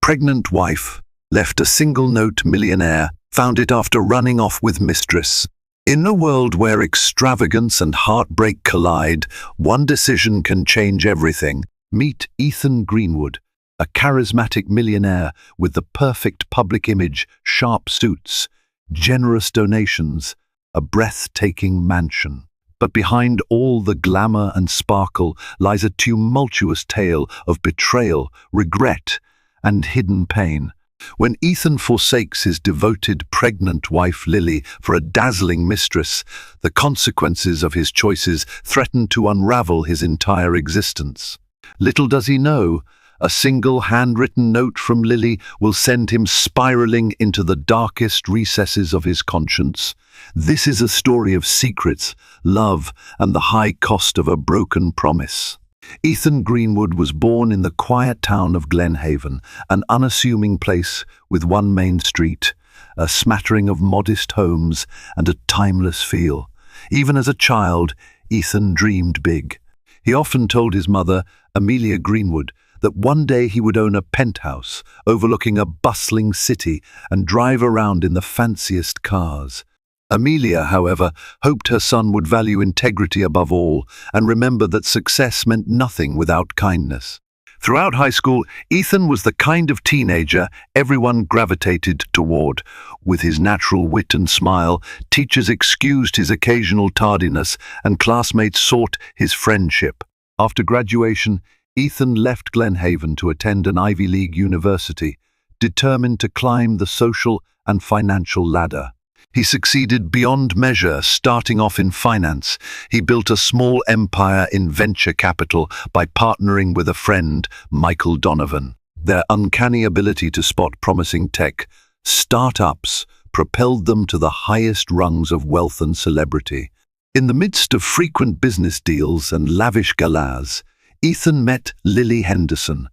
pregnant wife, left a single note. Millionaire found it after running off with Mistress. In a world where extravagance and heartbreak collide, one decision can change everything. Meet Ethan Greenwood, a charismatic millionaire with the perfect public image, sharp suits, generous donations, a breathtaking mansion. But behind all the glamour and sparkle lies a tumultuous tale of betrayal, regret, and hidden pain. When Ethan forsakes his devoted pregnant wife Lily for a dazzling mistress, the consequences of his choices threaten to unravel his entire existence. Little does he know, a single handwritten note from Lily will send him spiraling into the darkest recesses of his conscience. This is a story of secrets, love, and the high cost of a broken promise. Ethan Greenwood was born in the quiet town of Glenhaven, an unassuming place with one main street, a smattering of modest homes, and a timeless feel. Even as a child, Ethan dreamed big. He often told his mother, Amelia Greenwood, that one day he would own a penthouse overlooking a bustling city and drive around in the fanciest cars. Amelia, however, hoped her son would value integrity above all and remember that success meant nothing without kindness. Throughout high school, Ethan was the kind of teenager everyone gravitated toward. With his natural wit and smile, teachers excused his occasional tardiness and classmates sought his friendship. After graduation, Ethan left Glenhaven to attend an Ivy League university, determined to climb the social and financial ladder. He succeeded beyond measure, starting off in finance. He built a small empire in venture capital by partnering with a friend, Michael Donovan. Their uncanny ability to spot promising tech startups propelled them to the highest rungs of wealth and celebrity. In the midst of frequent business deals and lavish galas, Ethan met Lily Henderson,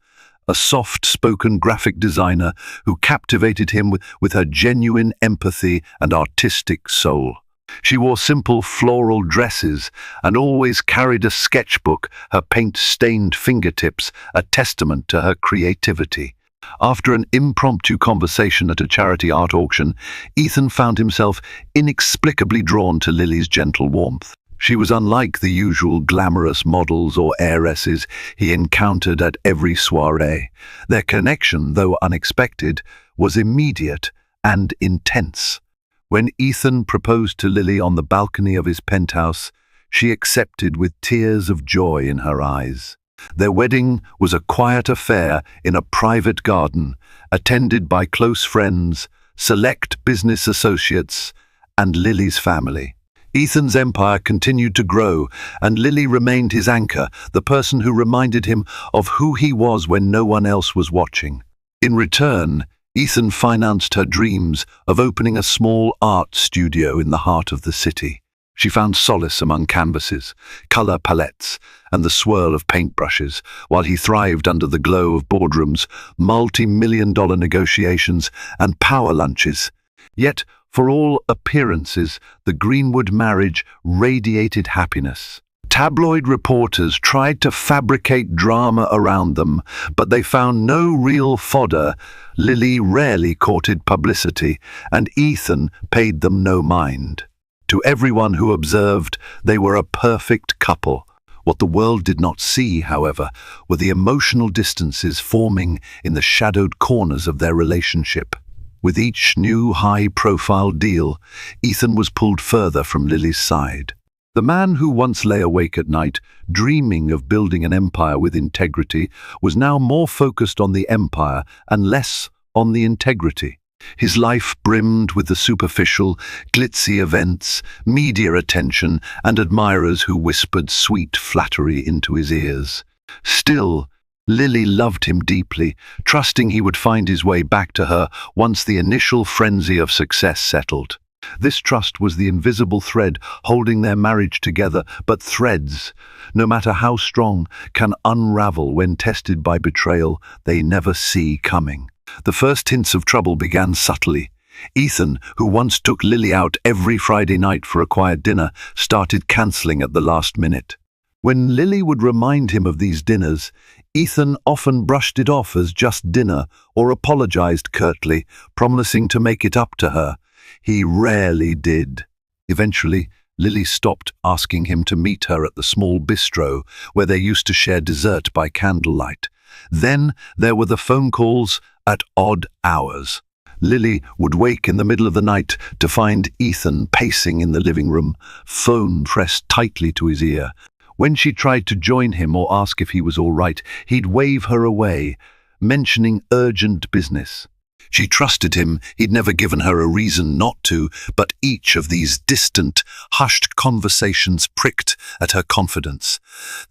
a soft-spoken graphic designer who captivated him with her genuine empathy and artistic soul. She wore simple floral dresses and always carried a sketchbook, her paint-stained fingertips a testament to her creativity. After an impromptu conversation at a charity art auction, Ethan found himself inexplicably drawn to Lily's gentle warmth. She was unlike the usual glamorous models or heiresses he encountered at every soiree. Their connection, though unexpected, was immediate and intense. When Ethan proposed to Lily on the balcony of his penthouse, she accepted with tears of joy in her eyes. Their wedding was a quiet affair in a private garden, attended by close friends, select business associates, and Lily's family. Ethan's empire continued to grow, and Lily remained his anchor, the person who reminded him of who he was when no one else was watching. In return, Ethan financed her dreams of opening a small art studio in the heart of the city. She found solace among canvases, color palettes, and the swirl of paintbrushes, while he thrived under the glow of boardrooms, multi-million-dollar negotiations, and power lunches. Yet, for all appearances, the Greenwood marriage radiated happiness. Tabloid reporters tried to fabricate drama around them, but they found no real fodder. Lily rarely courted publicity, and Ethan paid them no mind. To everyone who observed, they were a perfect couple. What the world did not see, however, were the emotional distances forming in the shadowed corners of their relationship. With each new high-profile deal, Ethan was pulled further from Lily's side. The man who once lay awake at night, dreaming of building an empire with integrity, was now more focused on the empire and less on the integrity. His life brimmed with the superficial, glitzy events, media attention, and admirers who whispered sweet flattery into his ears. Still, Lily loved him deeply, trusting he would find his way back to her once the initial frenzy of success settled. This trust was the invisible thread holding their marriage together, but threads, no matter how strong, can unravel when tested by betrayal they never see coming. The first hints of trouble began subtly. Ethan, who once took Lily out every Friday night for a quiet dinner, started cancelling at the last minute. When Lily would remind him of these dinners, Ethan often brushed it off as just dinner or apologized curtly, promising to make it up to her. He rarely did. Eventually, Lily stopped asking him to meet her at the small bistro where they used to share dessert by candlelight. Then there were the phone calls at odd hours. Lily would wake in the middle of the night to find Ethan pacing in the living room, phone pressed tightly to his ear. When she tried to join him or ask if he was all right, he'd wave her away, mentioning urgent business. She trusted him, he'd never given her a reason not to, but each of these distant, hushed conversations pricked at her confidence.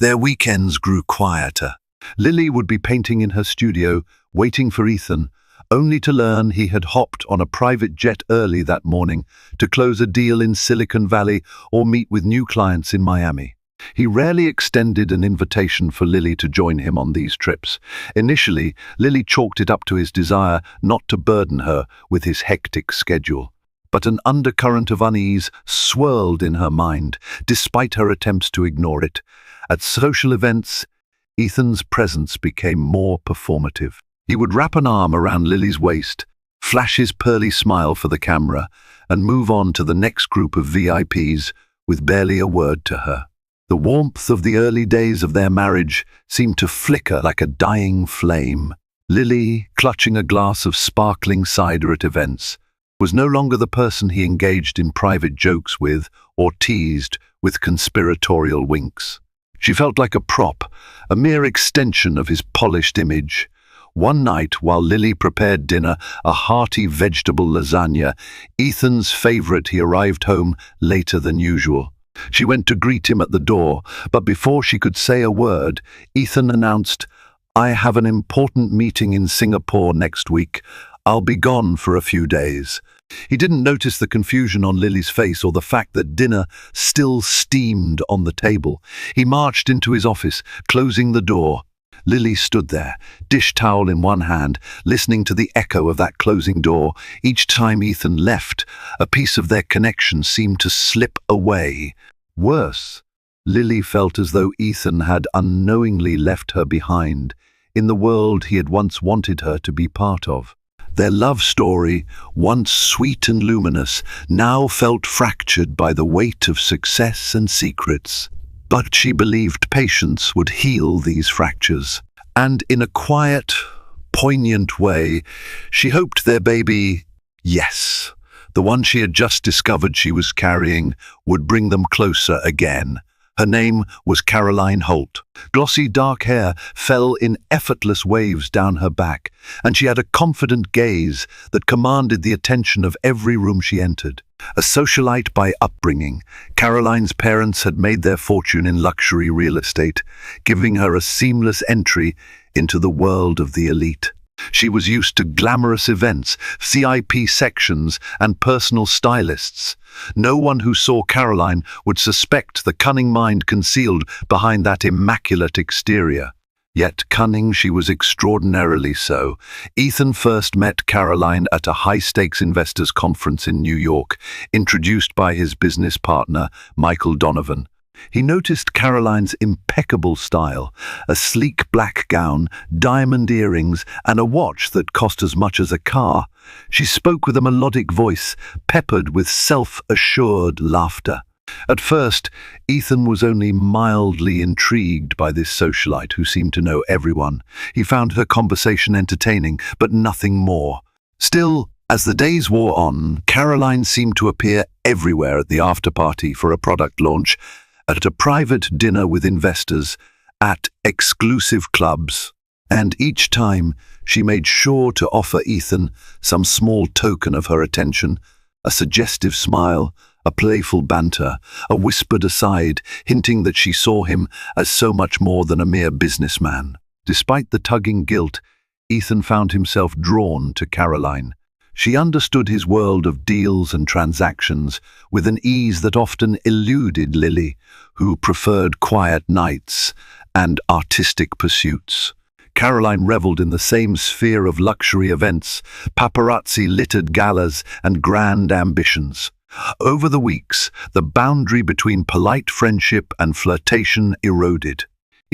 Their weekends grew quieter. Lily would be painting in her studio, waiting for Ethan, only to learn he had hopped on a private jet early that morning to close a deal in Silicon Valley or meet with new clients in Miami. He rarely extended an invitation for Lily to join him on these trips. Initially, Lily chalked it up to his desire not to burden her with his hectic schedule. But an undercurrent of unease swirled in her mind, despite her attempts to ignore it. At social events, Ethan's presence became more performative. He would wrap an arm around Lily's waist, flash his pearly smile for the camera, and move on to the next group of VIPs with barely a word to her. The warmth of the early days of their marriage seemed to flicker like a dying flame. Lily, clutching a glass of sparkling cider at events, was no longer the person he engaged in private jokes with or teased with conspiratorial winks. She felt like a prop, a mere extension of his polished image. One night, while Lily prepared dinner, a hearty vegetable lasagna, Ethan's favorite, he arrived home later than usual. She went to greet him at the door, but before she could say a word, Ethan announced, "I have an important meeting in Singapore next week. I'll be gone for a few days." He didn't notice the confusion on Lily's face or the fact that dinner still steamed on the table. He marched into his office, closing the door. Lily stood there, dish towel in one hand, listening to the echo of that closing door. Each time Ethan left, a piece of their connection seemed to slip away. Worse, Lily felt as though Ethan had unknowingly left her behind in the world he had once wanted her to be part of. Their love story, once sweet and luminous, now felt fractured by the weight of success and secrets. But she believed patience would heal these fractures, and in a quiet, poignant way, she hoped their baby, yes, the one she had just discovered she was carrying, would bring them closer again. Her name was Caroline Holt. Glossy dark hair fell in effortless waves down her back, and she had a confident gaze that commanded the attention of every room she entered. A socialite by upbringing, Caroline's parents had made their fortune in luxury real estate, giving her a seamless entry into the world of the elite. She was used to glamorous events, VIP sections, and personal stylists. No one who saw Caroline would suspect the cunning mind concealed behind that immaculate exterior. Yet cunning she was extraordinarily so. Ethan first met Caroline at a high-stakes investors conference in New York, introduced by his business partner, Michael Donovan. He noticed Caroline's impeccable style, a sleek black gown, diamond earrings, and a watch that cost as much as a car. She spoke with a melodic voice, peppered with self-assured laughter. At first, Ethan was only mildly intrigued by this socialite who seemed to know everyone. He found her conversation entertaining, but nothing more. Still, as the days wore on, Caroline seemed to appear everywhere at the after-party for a product launch, at a private dinner with investors, at exclusive clubs. And each time, she made sure to offer Ethan some small token of her attention, a suggestive smile, a playful banter, a whispered aside, hinting that she saw him as so much more than a mere businessman. Despite the tugging guilt, Ethan found himself drawn to Caroline. She understood his world of deals and transactions with an ease that often eluded Lily, who preferred quiet nights and artistic pursuits. Caroline reveled in the same sphere of luxury events, paparazzi-littered galas, and grand ambitions. Over the weeks, the boundary between polite friendship and flirtation eroded.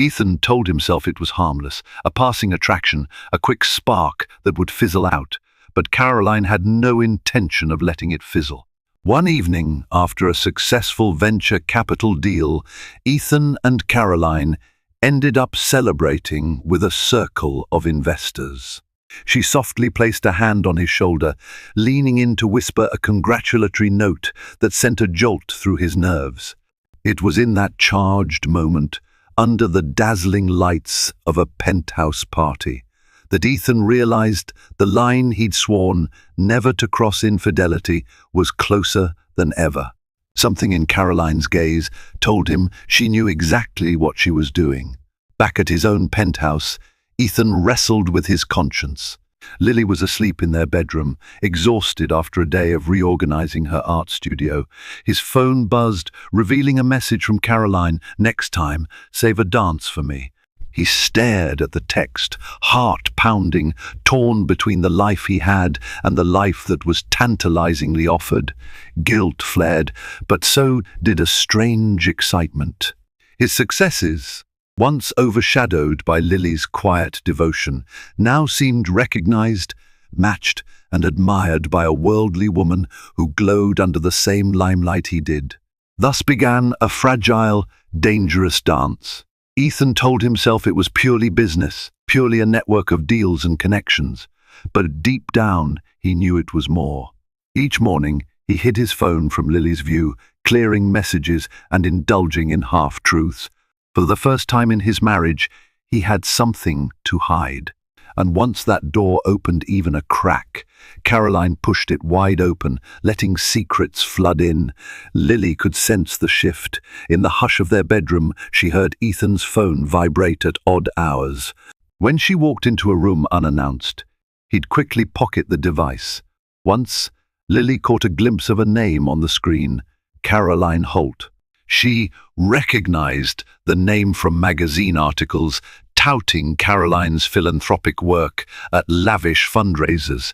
Ethan told himself it was harmless, a passing attraction, a quick spark that would fizzle out, but Caroline had no intention of letting it fizzle. One evening, after a successful venture capital deal, Ethan and Caroline ended up celebrating with a circle of investors. She softly placed a hand on his shoulder, leaning in to whisper a congratulatory note that sent a jolt through his nerves. It was in that charged moment, under the dazzling lights of a penthouse party, that Ethan realized the line he'd sworn never to cross infidelity was closer than ever. Something in Caroline's gaze told him she knew exactly what she was doing. Back at his own penthouse, Ethan wrestled with his conscience. Lily was asleep in their bedroom, exhausted after a day of reorganizing her art studio. His phone buzzed, revealing a message from Caroline, "Next time, save a dance for me." He stared at the text, heart pounding, torn between the life he had and the life that was tantalizingly offered. Guilt flared, but so did a strange excitement. His successes, once overshadowed by Lily's quiet devotion, now seemed recognized, matched, and admired by a worldly woman who glowed under the same limelight he did. Thus began a fragile, dangerous dance. Ethan told himself it was purely business, purely a network of deals and connections. But deep down, he knew it was more. Each morning, he hid his phone from Lily's view, clearing messages and indulging in half-truths. For the first time in his marriage, he had something to hide. And once that door opened even a crack, Caroline pushed it wide open, letting secrets flood in. Lily could sense the shift. In the hush of their bedroom, she heard Ethan's phone vibrate at odd hours. When she walked into a room unannounced, he'd quickly pocket the device. Once, Lily caught a glimpse of a name on the screen, Caroline Holt. She recognized the name from magazine articles touting Caroline's philanthropic work at lavish fundraisers.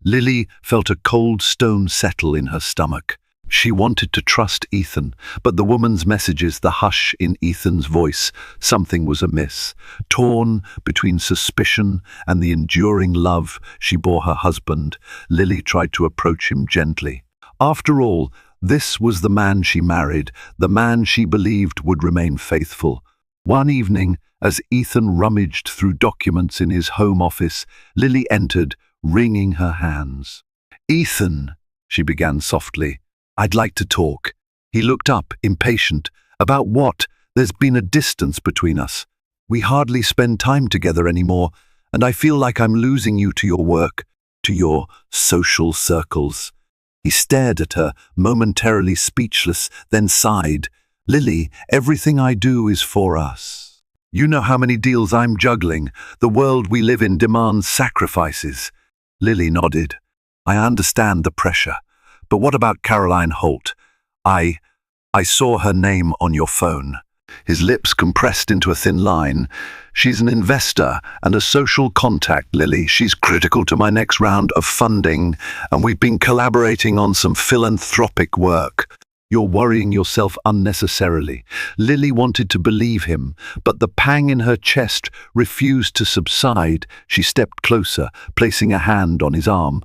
Lily felt a cold stone settle in her stomach. She wanted to trust Ethan, but the woman's messages, the hush in Ethan's voice, something was amiss. Torn between suspicion and the enduring love she bore her husband, Lily tried to approach him gently. After all, this was the man she married, the man she believed would remain faithful. One evening, as Ethan rummaged through documents in his home office, Lily entered, wringing her hands. "Ethan," she began softly, "I'd like to talk." He looked up, impatient. "About what? There's been a distance between us. We hardly spend time together anymore, and I feel like I'm losing you to your work, to your social circles." He stared at her, momentarily speechless, then sighed. "Lily, everything I do is for us. You know how many deals I'm juggling. The world we live in demands sacrifices." Lily nodded. "I understand the pressure. But what about Caroline Holt? I saw her name on your phone." His lips compressed into a thin line. "She's an investor and a social contact, Lily. She's critical to my next round of funding, and we've been collaborating on some philanthropic work." "You're worrying yourself unnecessarily." Lily wanted to believe him, but the pang in her chest refused to subside. She stepped closer, placing a hand on his arm.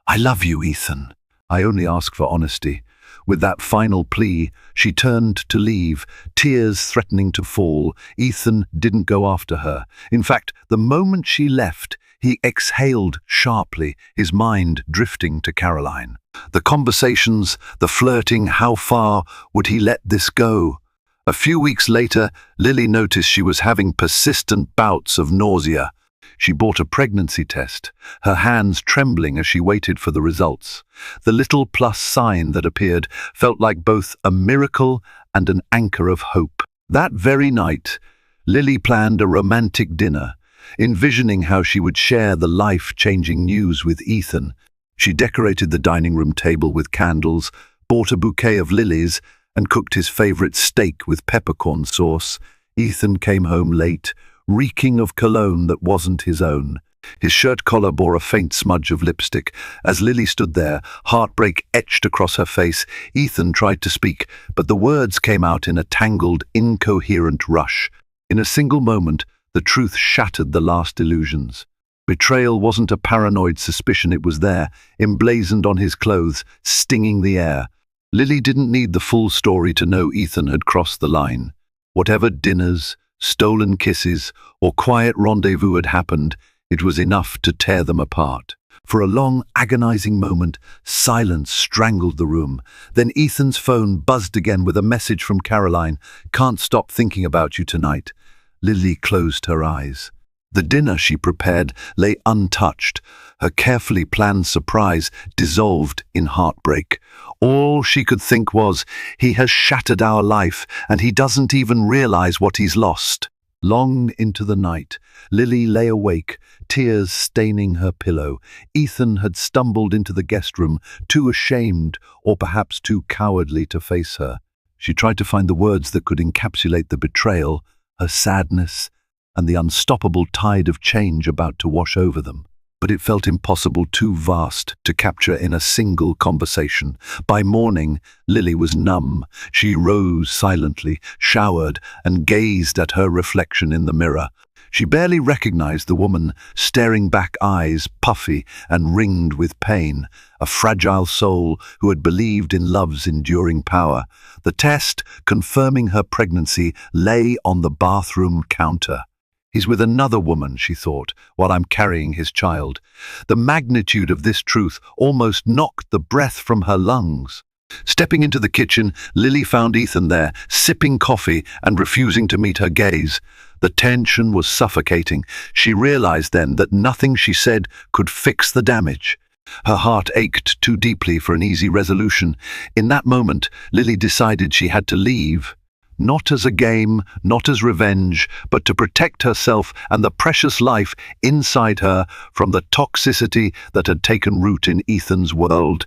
"I love you, Ethan. I only ask for honesty." With that final plea, she turned to leave, tears threatening to fall. Ethan didn't go after her. In fact, the moment she left, he exhaled sharply, his mind drifting to Caroline. The conversations, the flirting, how far would he let this go? A few weeks later, Lily noticed she was having persistent bouts of nausea. She bought a pregnancy test, her hands trembling as she waited for the results. The little plus sign that appeared felt like both a miracle and an anchor of hope. That very night, Lily planned a romantic dinner, envisioning how she would share the life-changing news with Ethan. She decorated the dining room table with candles, bought a bouquet of lilies, and cooked his favorite steak with peppercorn sauce. Ethan came home late, reeking of cologne that wasn't his own. His shirt collar bore a faint smudge of lipstick. As Lily stood there, heartbreak etched across her face, Ethan tried to speak, but the words came out in a tangled, incoherent rush. In a single moment, the truth shattered the last illusions. Betrayal wasn't a paranoid suspicion, it was there, emblazoned on his clothes, stinging the air. Lily didn't need the full story to know Ethan had crossed the line. Whatever dinners, stolen kisses, or quiet rendezvous had happened, it was enough to tear them apart. For a long, agonizing moment, silence strangled the room. Then Ethan's phone buzzed again with a message from Caroline. "Can't stop thinking about you tonight." Lily closed her eyes. The dinner she prepared lay untouched, her carefully planned surprise dissolved in heartbreak. All she could think was, he has shattered our life, and he doesn't even realize what he's lost. Long into the night, Lily lay awake, tears staining her pillow. Ethan had stumbled into the guest room, too ashamed or perhaps too cowardly to face her. She tried to find the words that could encapsulate the betrayal, her sadness, and the unstoppable tide of change about to wash over them. But it felt impossible, too vast to capture in a single conversation. By morning, Lily was numb. She rose silently, showered, and gazed at her reflection in the mirror. She barely recognized the woman, staring back, eyes puffy and ringed with pain, a fragile soul who had believed in love's enduring power. The test, confirming her pregnancy, lay on the bathroom counter. "He's with another woman," she thought, "while I'm carrying his child." The magnitude of this truth almost knocked the breath from her lungs. Stepping into the kitchen, Lily found Ethan there, sipping coffee and refusing to meet her gaze. The tension was suffocating. She realized then that nothing she said could fix the damage. Her heart ached too deeply for an easy resolution. In that moment, Lily decided she had to leave. Not as a game, not as revenge, but to protect herself and the precious life inside her from the toxicity that had taken root in Ethan's world.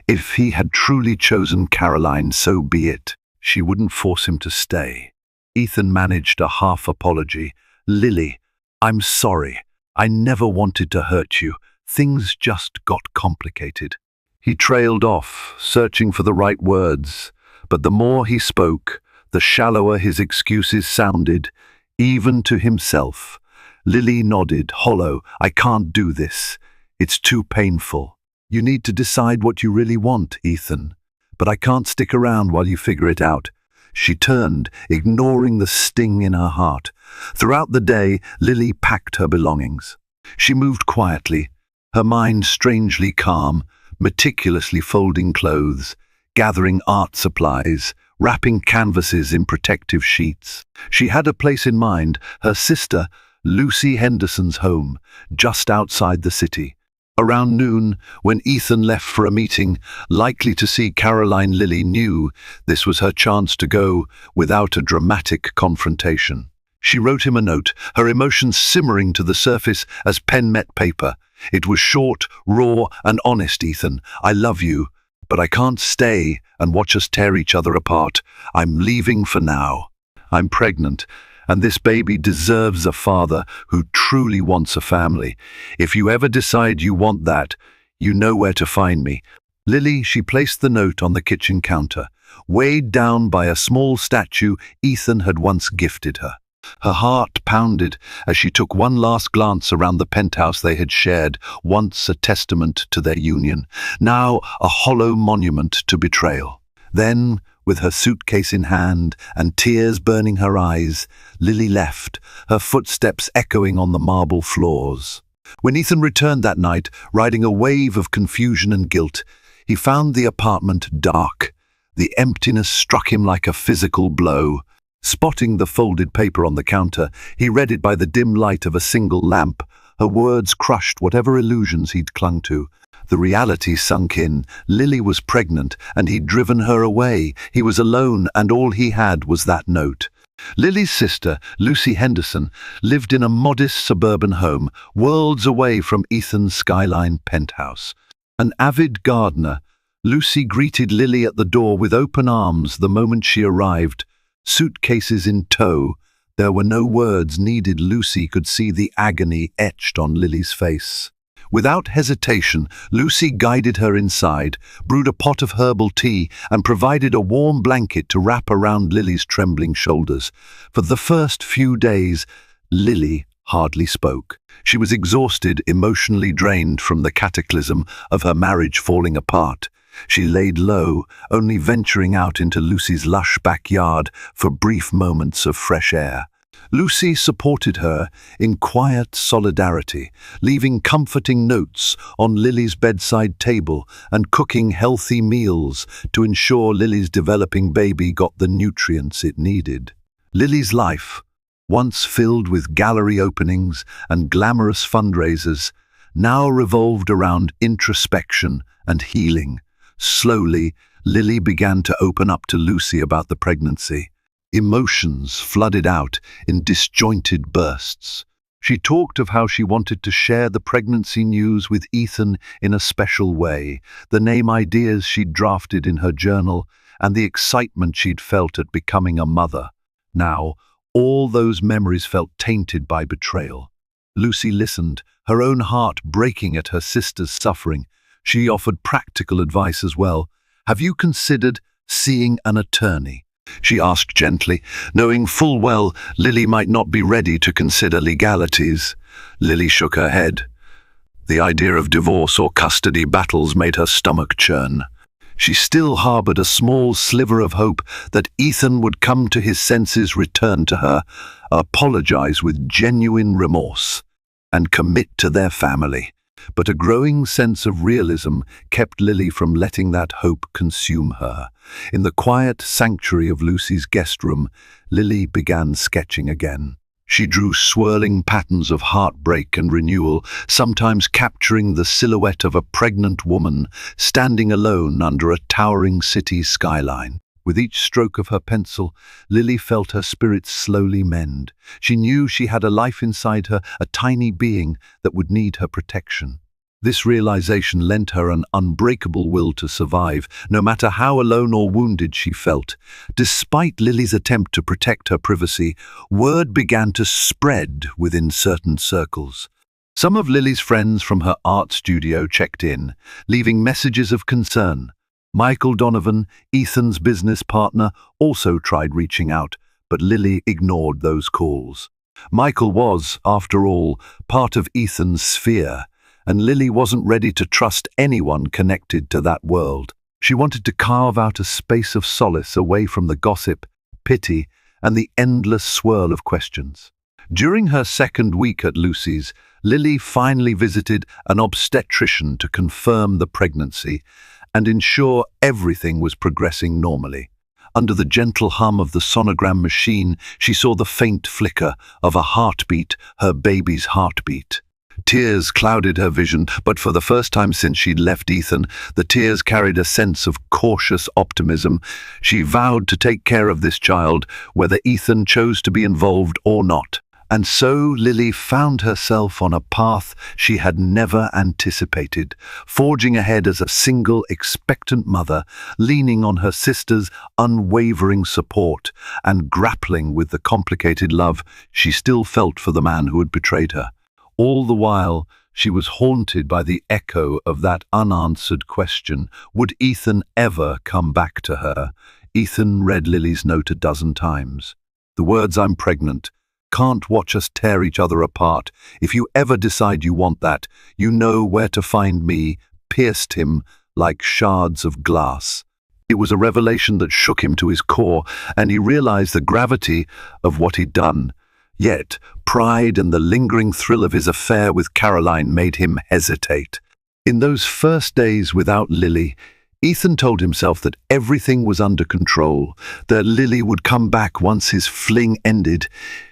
If he had truly chosen Caroline, so be it. She wouldn't force him to stay. Ethan managed a half apology. "Lily, I'm sorry. I never wanted to hurt you. Things just got complicated." He trailed off, searching for the right words, but the more he spoke, the shallower his excuses sounded, even to himself. Lily nodded, hollow. "I can't do this. It's too painful. You need to decide what you really want, Ethan. But I can't stick around while you figure it out." She turned, ignoring the sting in her heart. Throughout the day, Lily packed her belongings. She moved quietly, her mind strangely calm, meticulously folding clothes, gathering art supplies, wrapping canvases in protective sheets. She had a place in mind, her sister, Lucy Henderson's home, just outside the city. Around noon, when Ethan left for a meeting, likely to see Caroline, Lily knew this was her chance to go without a dramatic confrontation. She wrote him a note, her emotions simmering to the surface as pen met paper. It was short, raw, and honest. "Ethan, I love you, but I can't stay and watch us tear each other apart. I'm leaving for now. I'm pregnant, and this baby deserves a father who truly wants a family. If you ever decide you want that, you know where to find me." Lily, she placed the note on the kitchen counter, weighed down by a small statue Ethan had once gifted her. Her heart pounded as she took one last glance around the penthouse they had shared, once a testament to their union, now a hollow monument to betrayal. Then, with her suitcase in hand and tears burning her eyes, Lily left, her footsteps echoing on the marble floors. When Ethan returned that night, riding a wave of confusion and guilt, he found the apartment dark. The emptiness struck him like a physical blow. Spotting the folded paper on the counter, he read it by the dim light of a single lamp. Her words crushed whatever illusions he'd clung to. The reality sunk in. Lily was pregnant, and he'd driven her away. He was alone, and all he had was that note. Lily's sister, Lucy Henderson, lived in a modest suburban home, worlds away from Ethan's skyline penthouse. An avid gardener, Lucy greeted Lily at the door with open arms the moment she arrived. Suitcases in tow, there were no words needed. Lucy could see the agony etched on Lily's face. Without hesitation, Lucy guided her inside, brewed a pot of herbal tea, and provided a warm blanket to wrap around Lily's trembling shoulders. For the first few days, Lily hardly spoke. She was exhausted, emotionally drained from the cataclysm of her marriage falling apart. She laid low, only venturing out into Lucy's lush backyard for brief moments of fresh air. Lucy supported her in quiet solidarity, leaving comforting notes on Lily's bedside table and cooking healthy meals to ensure Lily's developing baby got the nutrients it needed. Lily's life, once filled with gallery openings and glamorous fundraisers, now revolved around introspection and healing. Slowly, Lily began to open up to Lucy about the pregnancy. Emotions flooded out in disjointed bursts. She talked of how she wanted to share the pregnancy news with Ethan in a special way, the name ideas she'd drafted in her journal, and the excitement she'd felt at becoming a mother. Now, all those memories felt tainted by betrayal. Lucy listened, her own heart breaking at her sister's suffering. She offered practical advice as well. "Have you considered seeing an attorney?" she asked gently, knowing full well Lily might not be ready to consider legalities. Lily shook her head. The idea of divorce or custody battles made her stomach churn. She still harbored a small sliver of hope that Ethan would come to his senses, return to her, apologize with genuine remorse, and commit to their family. But a growing sense of realism kept Lily from letting that hope consume her. In the quiet sanctuary of Lucy's guest room, Lily began sketching again. She drew swirling patterns of heartbreak and renewal, sometimes capturing the silhouette of a pregnant woman standing alone under a towering city skyline. With each stroke of her pencil, Lily felt her spirit slowly mend. She knew she had a life inside her, a tiny being that would need her protection. This realization lent her an unbreakable will to survive, no matter how alone or wounded she felt. Despite Lily's attempt to protect her privacy, word began to spread within certain circles. Some of Lily's friends from her art studio checked in, leaving messages of concern. Michael Donovan, Ethan's business partner, also tried reaching out, but Lily ignored those calls. Michael was, after all, part of Ethan's sphere, and Lily wasn't ready to trust anyone connected to that world. She wanted to carve out a space of solace away from the gossip, pity, and the endless swirl of questions. During her second week at Lucy's, Lily finally visited an obstetrician to confirm the pregnancy and ensure everything was progressing normally. Under the gentle hum of the sonogram machine, she saw the faint flicker of a heartbeat, her baby's heartbeat. Tears clouded her vision, but for the first time since she'd left Ethan, the tears carried a sense of cautious optimism. She vowed to take care of this child, whether Ethan chose to be involved or not. And so Lily found herself on a path she had never anticipated, forging ahead as a single, expectant mother, leaning on her sister's unwavering support and grappling with the complicated love she still felt for the man who had betrayed her. All the while, she was haunted by the echo of that unanswered question: would Ethan ever come back to her? Ethan read Lily's note a dozen times. The words, "I'm pregnant. Can't watch us tear each other apart. If you ever decide you want that, you know where to find me," pierced him like shards of glass. It was a revelation that shook him to his core, and he realized the gravity of what he'd done. Yet, pride and the lingering thrill of his affair with Caroline made him hesitate. In those first days without Lily, Ethan told himself that everything was under control, that Lily would come back once his fling ended.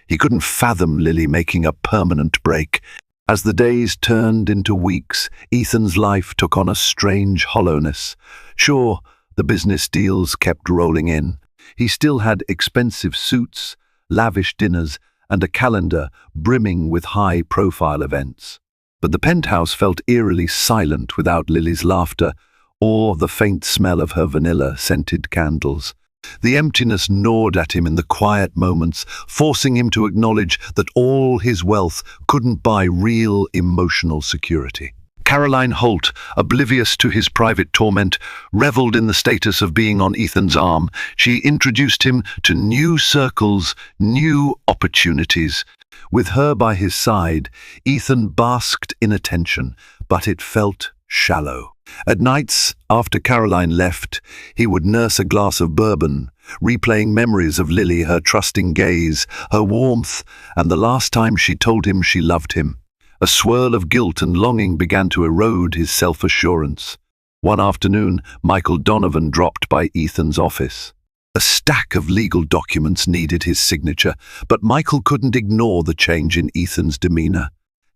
He couldn't fathom Lily making a permanent break. As the days turned into weeks, Ethan's life took on a strange hollowness. Sure, the business deals kept rolling in. He still had expensive suits, lavish dinners, and a calendar brimming with high-profile events. But the penthouse felt eerily silent without Lily's laughter or the faint smell of her vanilla-scented candles. The emptiness gnawed at him in the quiet moments, forcing him to acknowledge that all his wealth couldn't buy real emotional security. Caroline Holt, oblivious to his private torment, reveled in the status of being on Ethan's arm. She introduced him to new circles, new opportunities. With her by his side, Ethan basked in attention, but it felt shallow. At nights, after Caroline left, he would nurse a glass of bourbon, replaying memories of Lily, her trusting gaze, her warmth, and the last time she told him she loved him. A swirl of guilt and longing began to erode his self-assurance. One afternoon, Michael Donovan dropped by Ethan's office. A stack of legal documents needed his signature, but Michael couldn't ignore the change in Ethan's demeanor.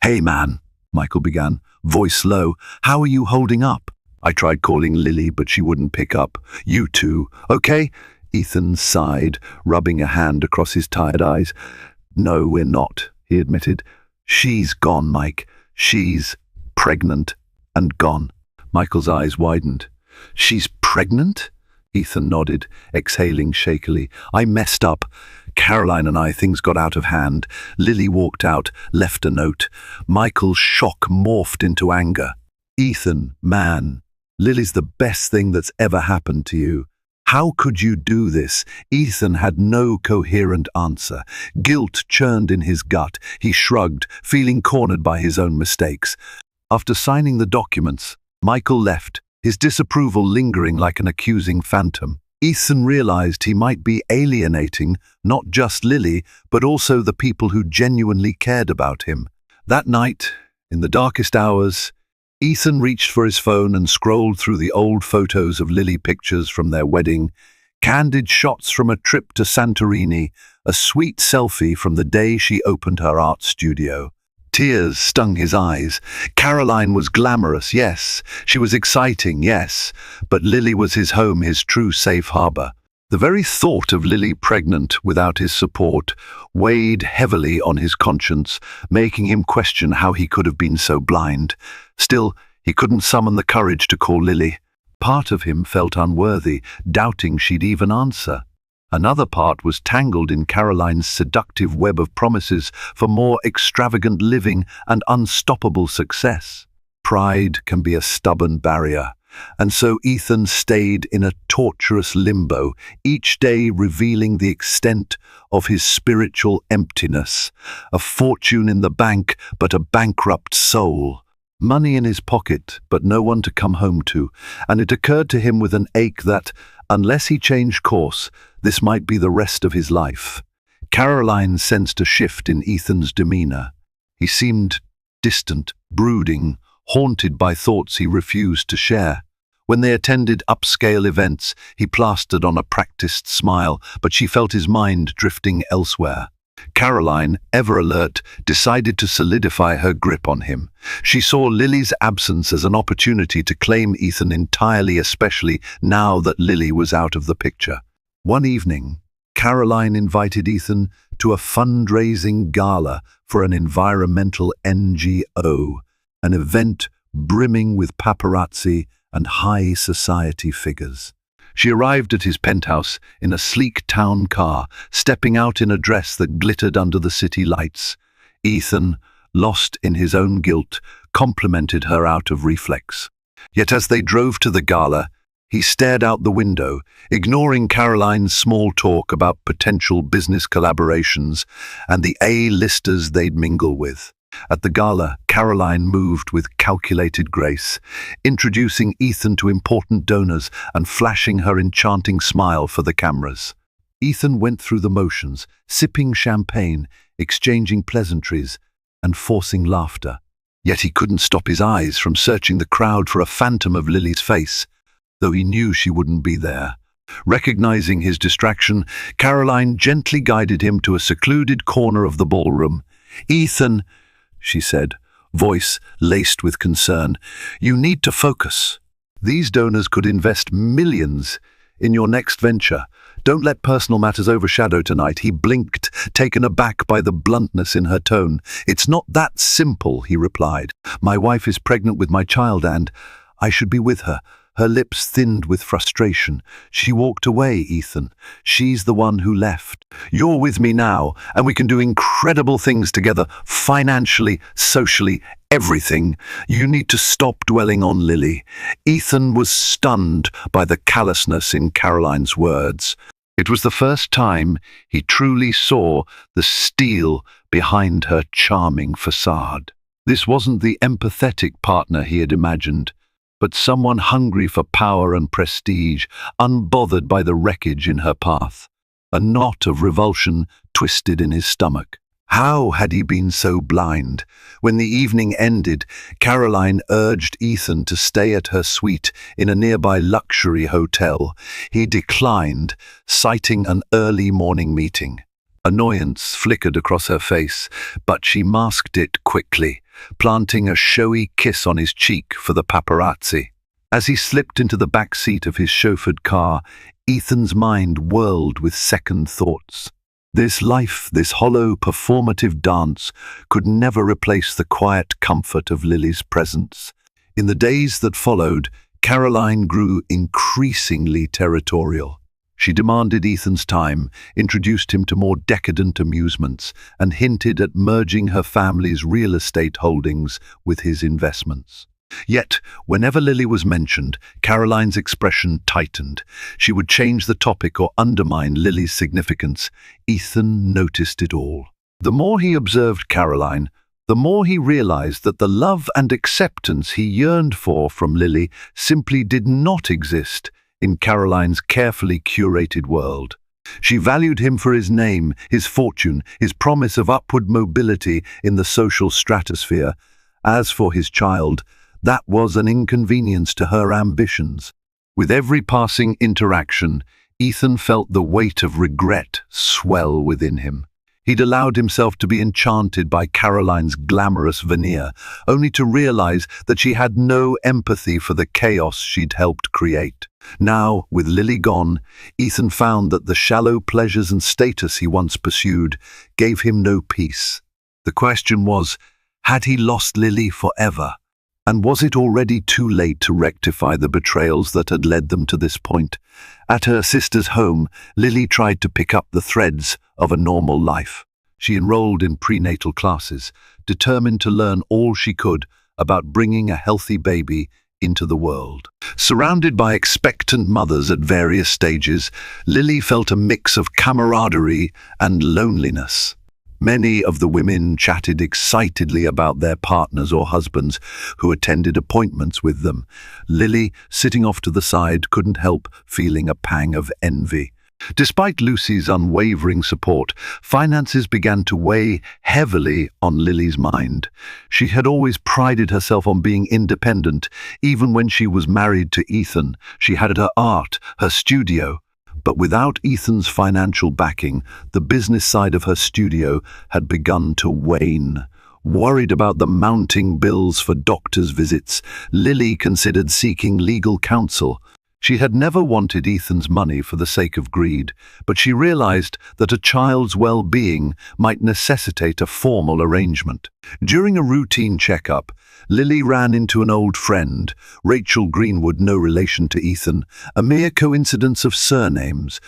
"Hey man," Michael began, voice low, "how are you holding up?" "I tried calling Lily, but she wouldn't pick up. You too, okay?" Ethan sighed, rubbing a hand across his tired eyes. "No, we're not," he admitted. "She's gone, Mike. She's pregnant and gone." Michael's eyes widened. "She's pregnant?" Ethan nodded, exhaling shakily. "I messed up. Caroline and I, things got out of hand. Lily walked out, left a note." Michael's shock morphed into anger. "Ethan, man, Lily's the best thing that's ever happened to you. How could you do this?" Ethan had no coherent answer. Guilt churned in his gut. He shrugged, feeling cornered by his own mistakes. After signing the documents, Michael left, his disapproval lingering like an accusing phantom. Ethan realized he might be alienating not just Lily, but also the people who genuinely cared about him. That night, in the darkest hours, Ethan reached for his phone and scrolled through the old photos of Lily, pictures from their wedding, candid shots from a trip to Santorini, a sweet selfie from the day she opened her art studio. Tears stung his eyes. Caroline was glamorous, yes. She was exciting, yes. But Lily was his home, his true safe harbor. The very thought of Lily pregnant without his support weighed heavily on his conscience, making him question how he could have been so blind. Still, he couldn't summon the courage to call Lily. Part of him felt unworthy, doubting she'd even answer. Another part was tangled in Caroline's seductive web of promises for more extravagant living and unstoppable success. Pride can be a stubborn barrier, and so Ethan stayed in a torturous limbo, each day revealing the extent of his spiritual emptiness. A fortune in the bank, but a bankrupt soul. Money in his pocket, but no one to come home to, and it occurred to him with an ache that, unless he changed course, this might be the rest of his life. Caroline sensed a shift in Ethan's demeanor. He seemed distant, brooding, haunted by thoughts he refused to share. When they attended upscale events, he plastered on a practiced smile, but she felt his mind drifting elsewhere. Caroline, ever alert, decided to solidify her grip on him. She saw Lily's absence as an opportunity to claim Ethan entirely, especially now that Lily was out of the picture. One evening, Caroline invited Ethan to a fundraising gala for an environmental NGO, an event brimming with paparazzi and high society figures. She arrived at his penthouse in a sleek town car, stepping out in a dress that glittered under the city lights. Ethan, lost in his own guilt, complimented her out of reflex. Yet as they drove to the gala, he stared out the window, ignoring Caroline's small talk about potential business collaborations and the A-listers they'd mingle with. At the gala, Caroline moved with calculated grace, introducing Ethan to important donors and flashing her enchanting smile for the cameras. Ethan went through the motions, sipping champagne, exchanging pleasantries, and forcing laughter. Yet he couldn't stop his eyes from searching the crowd for a phantom of Lily's face, though he knew she wouldn't be there. Recognizing his distraction, Caroline gently guided him to a secluded corner of the ballroom. "Ethan," she said, voice laced with concern, "you need to focus. These donors could invest millions in your next venture. Don't let personal matters overshadow tonight." He blinked, taken aback by the bluntness in her tone. "It's not that simple," he replied. "My wife is pregnant with my child and I should be with her. Her lips thinned with frustration. She walked away, Ethan. She's the one who left. You're with me now, and we can do incredible things together, financially, socially, everything. You need to stop dwelling on Lily. Ethan was stunned by the callousness in Caroline's words. It was the first time he truly saw the steel behind her charming facade. This wasn't the empathetic partner he had imagined, but someone hungry for power and prestige, unbothered by the wreckage in her path. A knot of revulsion twisted in his stomach. How had he been so blind? When the evening ended, Caroline urged Ethan to stay at her suite in a nearby luxury hotel. He declined, citing an early morning meeting. Annoyance flickered across her face, but she masked it quickly, planting a showy kiss on his cheek for the paparazzi. As he slipped into the back seat of his chauffeured car, Ethan's mind whirled with second thoughts. This life, this hollow, performative dance, could never replace the quiet comfort of Lily's presence. In the days that followed, Caroline grew increasingly territorial. She demanded Ethan's time, introduced him to more decadent amusements, and hinted at merging her family's real estate holdings with his investments. Yet, whenever Lily was mentioned, Caroline's expression tightened. She would change the topic or undermine Lily's significance. Ethan noticed it all. The more he observed Caroline, the more he realized that the love and acceptance he yearned for from Lily simply did not exist in Caroline's carefully curated world. She valued him for his name, his fortune, his promise of upward mobility in the social stratosphere. As for his child, that was an inconvenience to her ambitions. With every passing interaction, Ethan felt the weight of regret swell within him. He'd allowed himself to be enchanted by Caroline's glamorous veneer, only to realize that she had no empathy for the chaos she'd helped create. Now, with Lily gone, Ethan found that the shallow pleasures and status he once pursued gave him no peace. The question was, had he lost Lily forever? And was it already too late to rectify the betrayals that had led them to this point? At her sister's home, Lily tried to pick up the threads of a normal life. She enrolled in prenatal classes, determined to learn all she could about bringing a healthy baby into the world. Surrounded by expectant mothers at various stages, Lily felt a mix of camaraderie and loneliness. Many of the women chatted excitedly about their partners or husbands who attended appointments with them. Lily, sitting off to the side, couldn't help feeling a pang of envy. Despite Lucy's unwavering support, finances began to weigh heavily on Lily's mind. She had always prided herself on being independent. Even when she was married to Ethan, she had her art, her studio. But without Ethan's financial backing, the business side of her studio had begun to wane. Worried about the mounting bills for doctor's visits, Lily considered seeking legal counsel. She had never wanted Ethan's money for the sake of greed, but she realized that a child's well-being might necessitate a formal arrangement. During a routine checkup, Lily ran into an old friend, Rachel Greenwood, no relation to Ethan, a mere coincidence of surnames,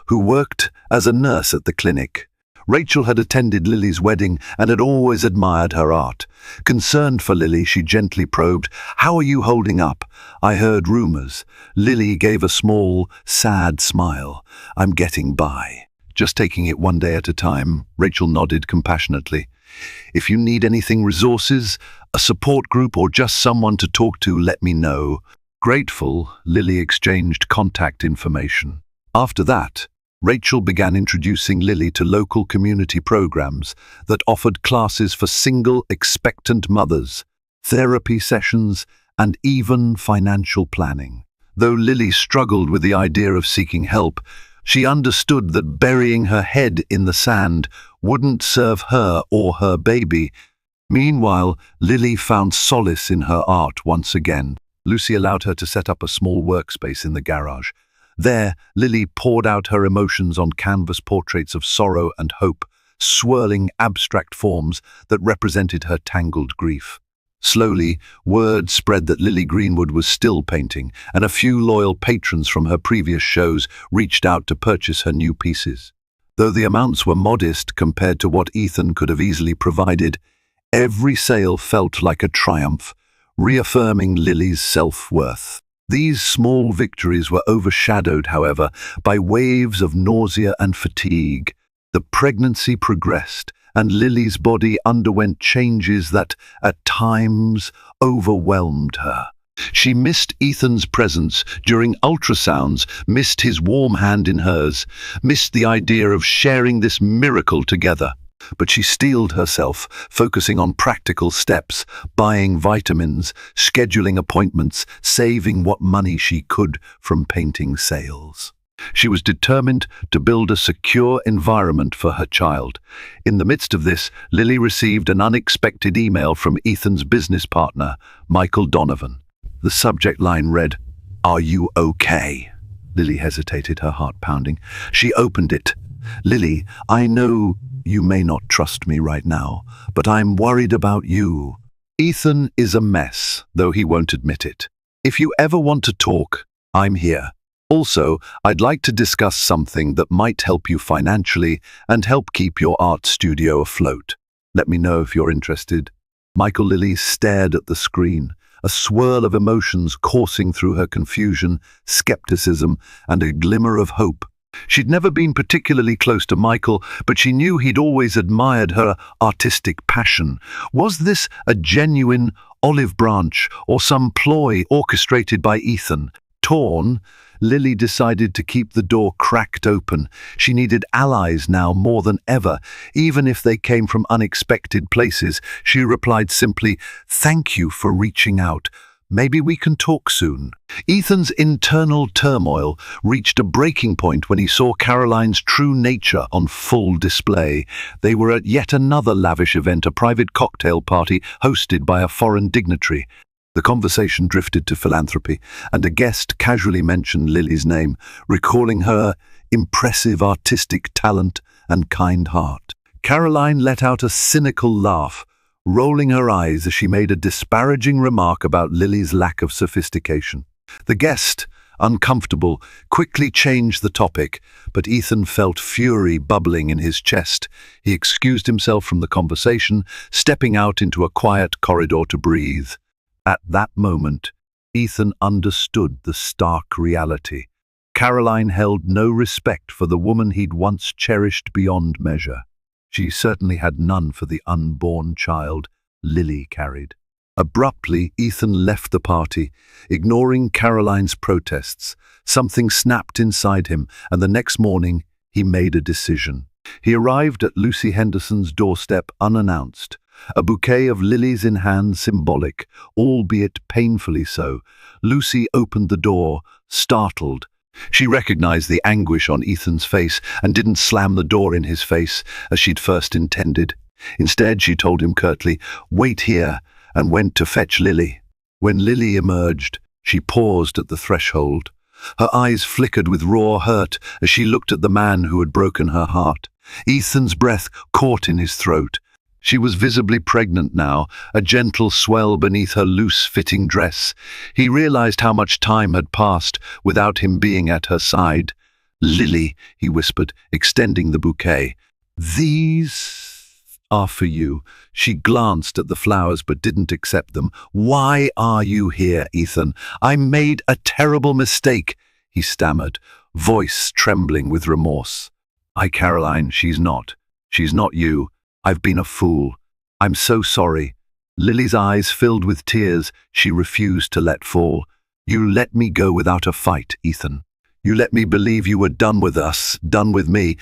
who worked as a nurse at the clinic. Rachel had attended Lily's wedding and had always admired her art. Concerned for Lily, she gently probed, "How are you holding up? I heard rumors." Lily gave a small, sad smile. "I'm getting by. Just taking it one day at a time." Rachel nodded compassionately. "If you need anything, resources, a support group, or just someone to talk to, let me know." Grateful, Lily exchanged contact information. After that, Rachel began introducing Lily to local community programs that offered classes for single, expectant mothers, therapy sessions, and even financial planning. Though Lily struggled with the idea of seeking help, she understood that burying her head in the sand wouldn't serve her or her baby. Meanwhile, Lily found solace in her art once again. Lucy allowed her to set up a small workspace in the garage. There, Lily poured out her emotions on canvas portraits of sorrow and hope, swirling abstract forms that represented her tangled grief. Slowly, word spread that Lily Greenwood was still painting, and a few loyal patrons from her previous shows reached out to purchase her new pieces. Though the amounts were modest compared to what Ethan could have easily provided, every sale felt like a triumph, reaffirming Lily's self-worth. These small victories were overshadowed, however, by waves of nausea and fatigue. The pregnancy progressed, and Lily's body underwent changes that, at times, overwhelmed her. She missed Ethan's presence during ultrasounds, missed his warm hand in hers, missed the idea of sharing this miracle together. But she steeled herself, focusing on practical steps, buying vitamins, scheduling appointments, saving what money she could from painting sales. She was determined to build a secure environment for her child. In the midst of this, Lily received an unexpected email from Ethan's business partner, Michael Donovan. The subject line read, "Are you okay?" Lily hesitated, her heart pounding. She opened it. "Lily, I know you may not trust me right now, but I'm worried about you. Ethan is a mess, though he won't admit it. If you ever want to talk, I'm here. Also, I'd like to discuss something that might help you financially and help keep your art studio afloat. Let me know if you're interested." Michael Lily stared at the screen, a swirl of emotions coursing through her confusion, skepticism, and a glimmer of hope. She'd never been particularly close to Michael, but she knew he'd always admired her artistic passion. Was this a genuine olive branch or some ploy orchestrated by Ethan? Torn, Lily decided to keep the door cracked open. She needed allies now more than ever, even if they came from unexpected places. She replied simply, "Thank you for reaching out. Maybe we can talk soon." Ethan's internal turmoil reached a breaking point when he saw Caroline's true nature on full display. They were at yet another lavish event, a private cocktail party hosted by a foreign dignitary. The conversation drifted to philanthropy, and a guest casually mentioned Lily's name, recalling her impressive artistic talent and kind heart. Caroline let out a cynical laugh, rolling her eyes as she made a disparaging remark about Lily's lack of sophistication. The guest, uncomfortable, quickly changed the topic, but Ethan felt fury bubbling in his chest. He excused himself from the conversation, stepping out into a quiet corridor to breathe. At that moment, Ethan understood the stark reality. Caroline held no respect for the woman he'd once cherished beyond measure. She certainly had none for the unborn child Lily carried. Abruptly, Ethan left the party, ignoring Caroline's protests. Something snapped inside him, and the next morning, he made a decision. He arrived at Lucy Henderson's doorstep unannounced, a bouquet of lilies in hand, symbolic, albeit painfully so. Lucy opened the door, startled. She recognized the anguish on Ethan's face and didn't slam the door in his face as she'd first intended. Instead, she told him curtly, "Wait here," and went to fetch Lily. When Lily emerged, she paused at the threshold. Her eyes flickered with raw hurt as she looked at the man who had broken her heart. Ethan's breath caught in his throat. She was visibly pregnant now, a gentle swell beneath her loose-fitting dress. He realized how much time had passed without him being at her side. "Lily," he whispered, extending the bouquet. "These are for you." She glanced at the flowers but didn't accept them. "Why are you here, Ethan? I made a terrible mistake," he stammered, voice trembling with remorse. Caroline, she's not. She's not you. I've been a fool. I'm so sorry." Lily's eyes filled with tears she refused to let fall. "You let me go without a fight, Ethan. You let me believe you were done with us, done with me.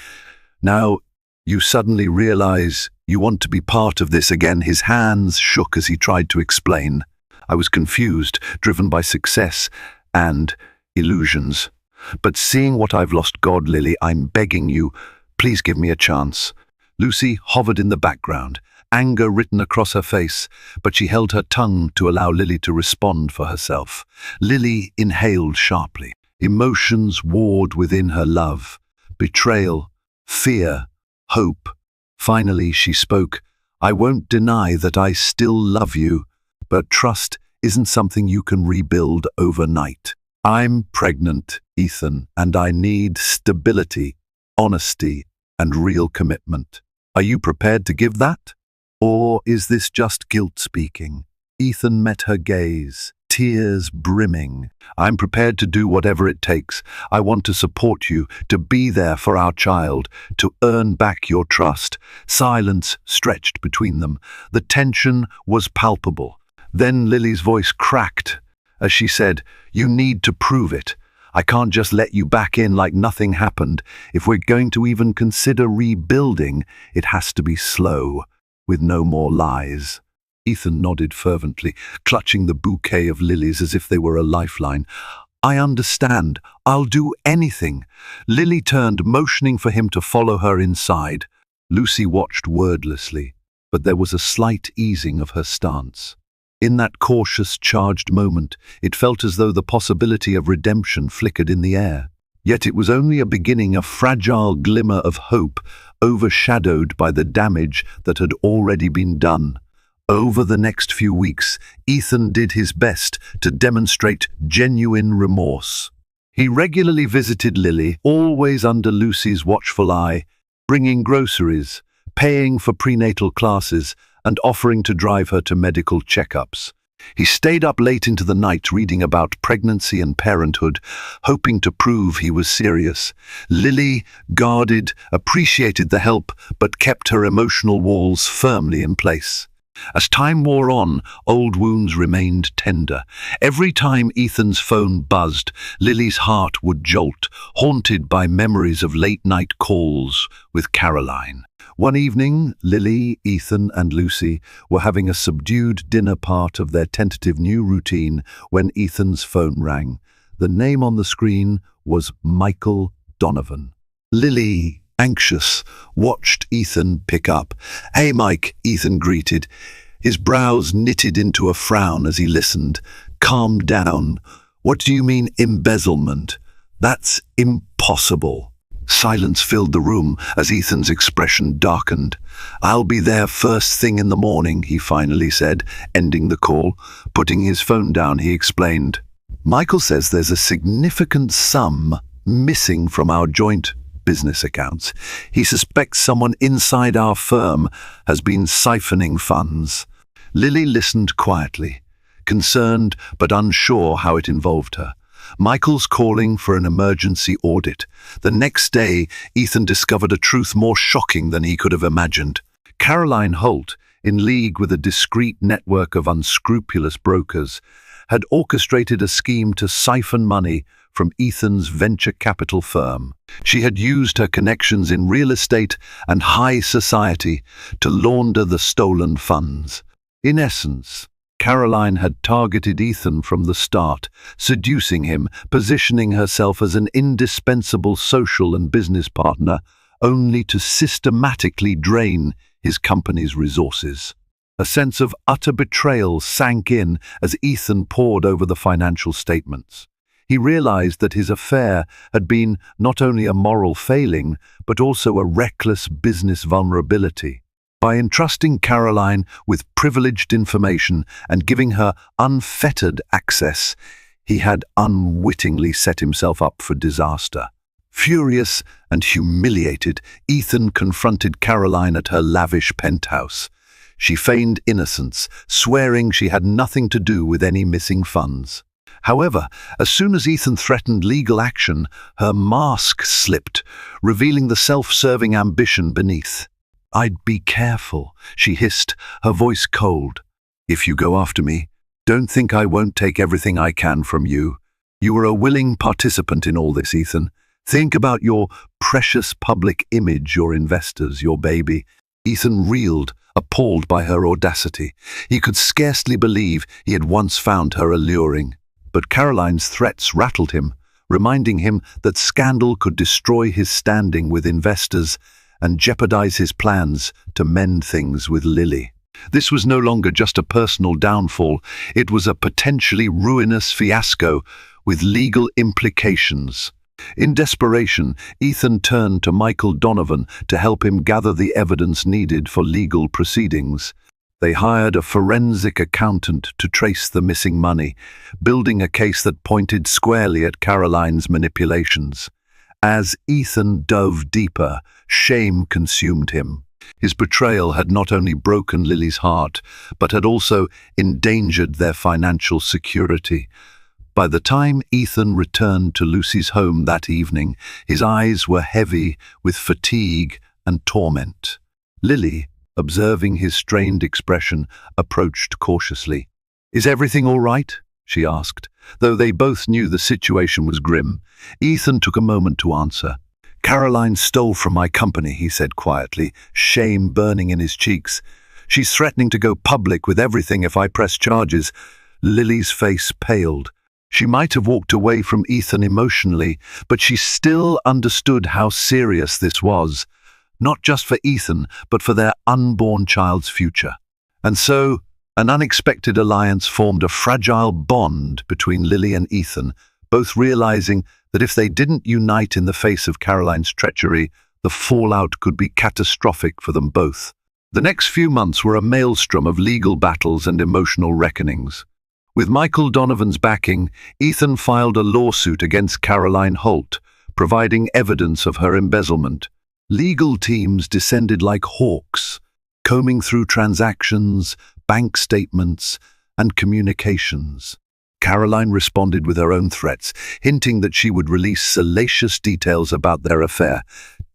Now you suddenly realize you want to be part of this again." His hands shook as he tried to explain. "I was confused, driven by success and illusions. But seeing what I've lost, God, Lily, I'm begging you, please give me a chance." Lucy hovered in the background, anger written across her face, but she held her tongue to allow Lily to respond for herself. Lily inhaled sharply. Emotions warred within her: love, betrayal, fear, hope. Finally, she spoke. "I won't deny that I still love you, But trust isn't something you can rebuild overnight. I'm pregnant, Ethan, and I need stability, honesty, and real commitment. Are you prepared to give that? Or is this just guilt speaking? Ethan met her gaze, tears brimming. I'm prepared to do whatever it takes. I want to support you, to be there for our child, to earn back your trust. Silence stretched between them. The tension was palpable. Then Lily's voice cracked as she said, "You need to prove it. I can't just let you back in like nothing happened. If we're going to even consider rebuilding, it has to be slow, with no more lies." Ethan nodded fervently, clutching the bouquet of lilies as if they were a lifeline. "I understand. I'll do anything." Lily turned, motioning for him to follow her inside. Lucy watched wordlessly, but there was a slight easing of her stance. In that cautious, charged moment, it felt as though the possibility of redemption flickered in the air. Yet it was only a beginning, a fragile glimmer of hope, overshadowed by the damage that had already been done. Over the next few weeks, Ethan did his best to demonstrate genuine remorse. He regularly visited Lily, always under Lucy's watchful eye, bringing groceries, paying for prenatal classes, and offering to drive her to medical checkups. He stayed up late into the night reading about pregnancy and parenthood, hoping to prove he was serious. Lily, guarded, appreciated the help, but kept her emotional walls firmly in place. As time wore on, old wounds remained tender. Every time Ethan's phone buzzed, Lily's heart would jolt, haunted by memories of late-night calls with Caroline. One evening, Lily, Ethan, and Lucy were having a subdued dinner, part of their tentative new routine, when Ethan's phone rang. The name on the screen was Michael Donovan. Lily, anxious, watched Ethan pick up. "Hey, Mike," Ethan greeted, his brows knitted into a frown as he listened. "Calm down. What do you mean, embezzlement? That's impossible." Silence filled the room as Ethan's expression darkened. "I'll be there first thing in the morning," he finally said, ending the call. Putting his phone down, he explained, "Michael says there's a significant sum missing from our joint business accounts. He suspects someone inside our firm has been siphoning funds." Lily listened quietly, concerned but unsure how it involved her. Michael's calling for an emergency audit. The next day, Ethan discovered a truth more shocking than he could have imagined. Caroline Holt, in league with a discreet network of unscrupulous brokers, had orchestrated a scheme to siphon money from Ethan's venture capital firm. She had used her connections in real estate and high society to launder the stolen funds. In essence, Caroline had targeted Ethan from the start, seducing him, positioning herself as an indispensable social and business partner, only to systematically drain his company's resources. A sense of utter betrayal sank in as Ethan pored over the financial statements. He realized that his affair had been not only a moral failing, but also a reckless business vulnerability. By entrusting Caroline with privileged information and giving her unfettered access, he had unwittingly set himself up for disaster. Furious and humiliated, Ethan confronted Caroline at her lavish penthouse. She feigned innocence, swearing she had nothing to do with any missing funds. However, as soon as Ethan threatened legal action, her mask slipped, revealing the self-serving ambition beneath. "I'd be careful," she hissed, her voice cold. "If you go after me, don't think I won't take everything I can from you. You were a willing participant in all this, Ethan. Think about your precious public image, your investors, your baby." Ethan reeled, appalled by her audacity. He could scarcely believe he had once found her alluring. But Caroline's threats rattled him, reminding him that scandal could destroy his standing with investors and jeopardize his plans to mend things with Lily. This was no longer just a personal downfall, it was a potentially ruinous fiasco with legal implications. In desperation, Ethan turned to Michael Donovan to help him gather the evidence needed for legal proceedings. They hired a forensic accountant to trace the missing money, building a case that pointed squarely at Caroline's manipulations. As Ethan dove deeper, shame consumed him. His betrayal had not only broken Lily's heart, but had also endangered their financial security. By the time Ethan returned to Lucy's home that evening, his eyes were heavy with fatigue and torment. Lily, observing his strained expression, approached cautiously. "Is everything all right?" she asked. Though they both knew the situation was grim, Ethan took a moment to answer. "Caroline stole from my company," he said quietly, shame burning in his cheeks. "She's threatening to go public with everything if I press charges." Lily's face paled. She might have walked away from Ethan emotionally, but she still understood how serious this was, not just for Ethan, but for their unborn child's future. And so, an unexpected alliance formed a fragile bond between Lily and Ethan, both realizing that if they didn't unite in the face of Caroline's treachery, the fallout could be catastrophic for them both. The next few months were a maelstrom of legal battles and emotional reckonings. With Michael Donovan's backing, Ethan filed a lawsuit against Caroline Holt, providing evidence of her embezzlement. Legal teams descended like hawks, combing through transactions, bank statements, and communications. Caroline responded with her own threats, hinting that she would release salacious details about their affair,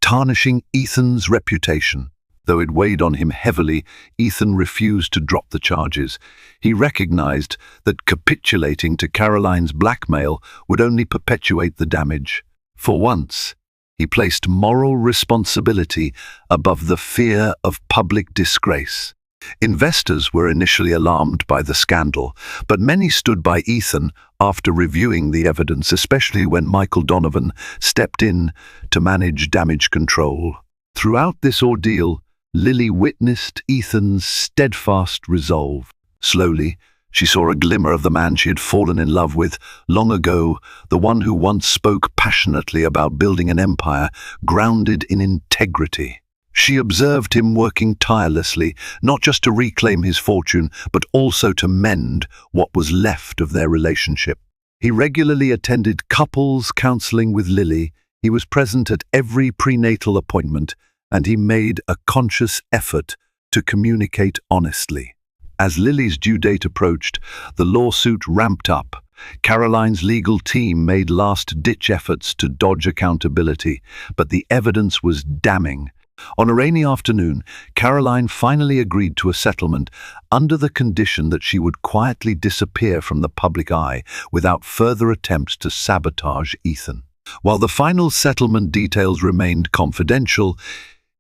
tarnishing Ethan's reputation. Though it weighed on him heavily, Ethan refused to drop the charges. He recognized that capitulating to Caroline's blackmail would only perpetuate the damage. For once, he placed moral responsibility above the fear of public disgrace. Investors were initially alarmed by the scandal, but many stood by Ethan after reviewing the evidence, especially when Michael Donovan stepped in to manage damage control. Throughout this ordeal, Lily witnessed Ethan's steadfast resolve. Slowly, she saw a glimmer of the man she had fallen in love with long ago, the one who once spoke passionately about building an empire grounded in integrity. She observed him working tirelessly, not just to reclaim his fortune, but also to mend what was left of their relationship. He regularly attended couples counseling with Lily. He was present at every prenatal appointment, and he made a conscious effort to communicate honestly. As Lily's due date approached, the lawsuit ramped up. Caroline's legal team made last-ditch efforts to dodge accountability, but the evidence was damning. On a rainy afternoon, Caroline finally agreed to a settlement under the condition that she would quietly disappear from the public eye without further attempts to sabotage Ethan. While the final settlement details remained confidential,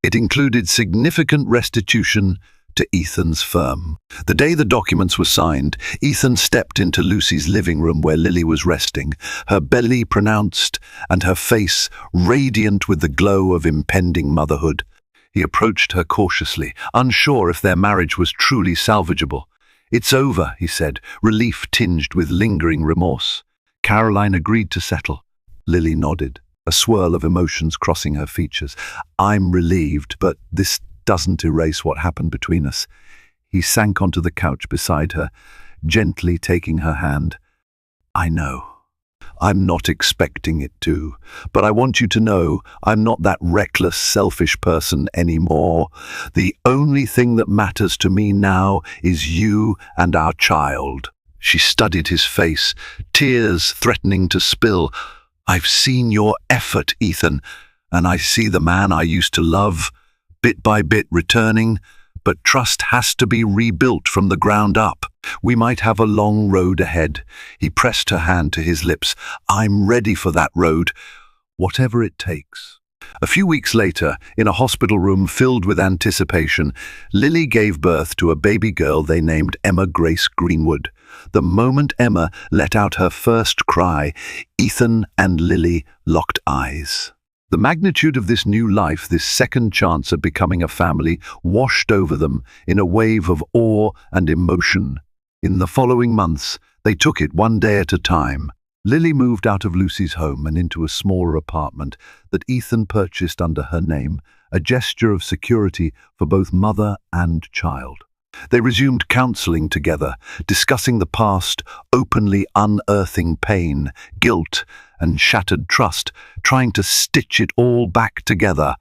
it included significant restitution to Ethan's firm. The day the documents were signed, Ethan stepped into Lucy's living room where Lily was resting, her belly pronounced and her face radiant with the glow of impending motherhood. He approached her cautiously, unsure if their marriage was truly salvageable. "It's over," he said, relief tinged with lingering remorse. Caroline agreed to settle. Lily nodded, a swirl of emotions crossing her features. "I'm relieved, but this doesn't erase what happened between us." He sank onto the couch beside her, gently taking her hand. "I know. I'm not expecting it to, but I want you to know I'm not that reckless, selfish person anymore. The only thing that matters to me now is you and our child." She studied his face, tears threatening to spill. "I've seen your effort, Ethan, and I see the man I used to love, bit by bit returning, but trust has to be rebuilt from the ground up. We might have a long road ahead." He pressed her hand to his lips. "I'm ready for that road, whatever it takes." A few weeks later, in a hospital room filled with anticipation, Lily gave birth to a baby girl they named Emma Grace Greenwood. The moment Emma let out her first cry, Ethan and Lily locked eyes. The magnitude of this new life, this second chance at becoming a family, washed over them in a wave of awe and emotion. In the following months, they took it one day at a time. Lily moved out of Lucy's home and into a smaller apartment that Ethan purchased under her name, a gesture of security for both mother and child. They resumed counseling together, discussing the past, openly unearthing pain, guilt, and shattered trust, trying to stitch it all back together.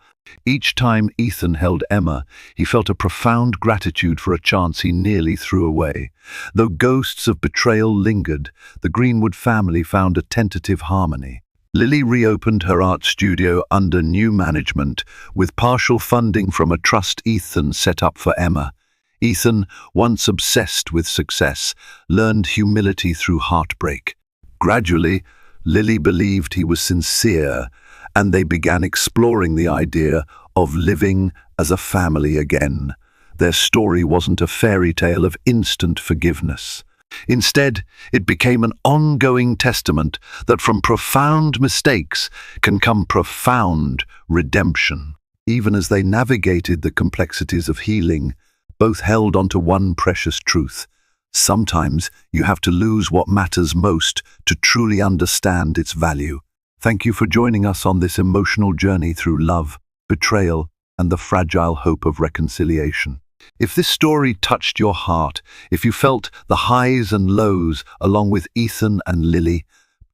Each time Ethan held Emma, he felt a profound gratitude for a chance he nearly threw away. Though ghosts of betrayal lingered, the Greenwood family found a tentative harmony. Lily reopened her art studio under new management, with partial funding from a trust Ethan set up for Emma. Ethan, once obsessed with success, learned humility through heartbreak. Gradually, Lily believed he was sincere, and they began exploring the idea of living as a family again. Their story wasn't a fairy tale of instant forgiveness. Instead, it became an ongoing testament that from profound mistakes can come profound redemption. Even as they navigated the complexities of healing, both held onto one precious truth. Sometimes you have to lose what matters most to truly understand its value. Thank you for joining us on this emotional journey through love, betrayal, and the fragile hope of reconciliation. If this story touched your heart, if you felt the highs and lows along with Ethan and Lily,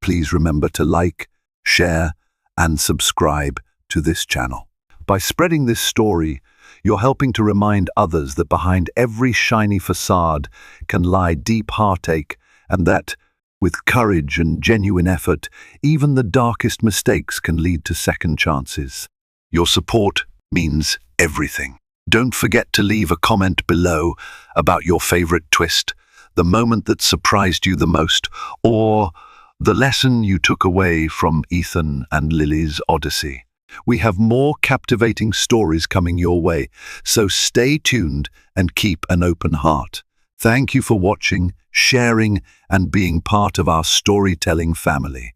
please remember to like, share, and subscribe to this channel. By spreading this story, you're helping to remind others that behind every shiny facade can lie deep heartache, and that, with courage and genuine effort, even the darkest mistakes can lead to second chances. Your support means everything. Don't forget to leave a comment below about your favorite twist, the moment that surprised you the most, or the lesson you took away from Ethan and Lily's odyssey. We have more captivating stories coming your way, so stay tuned and keep an open heart. Thank you for watching, sharing, and being part of our storytelling family.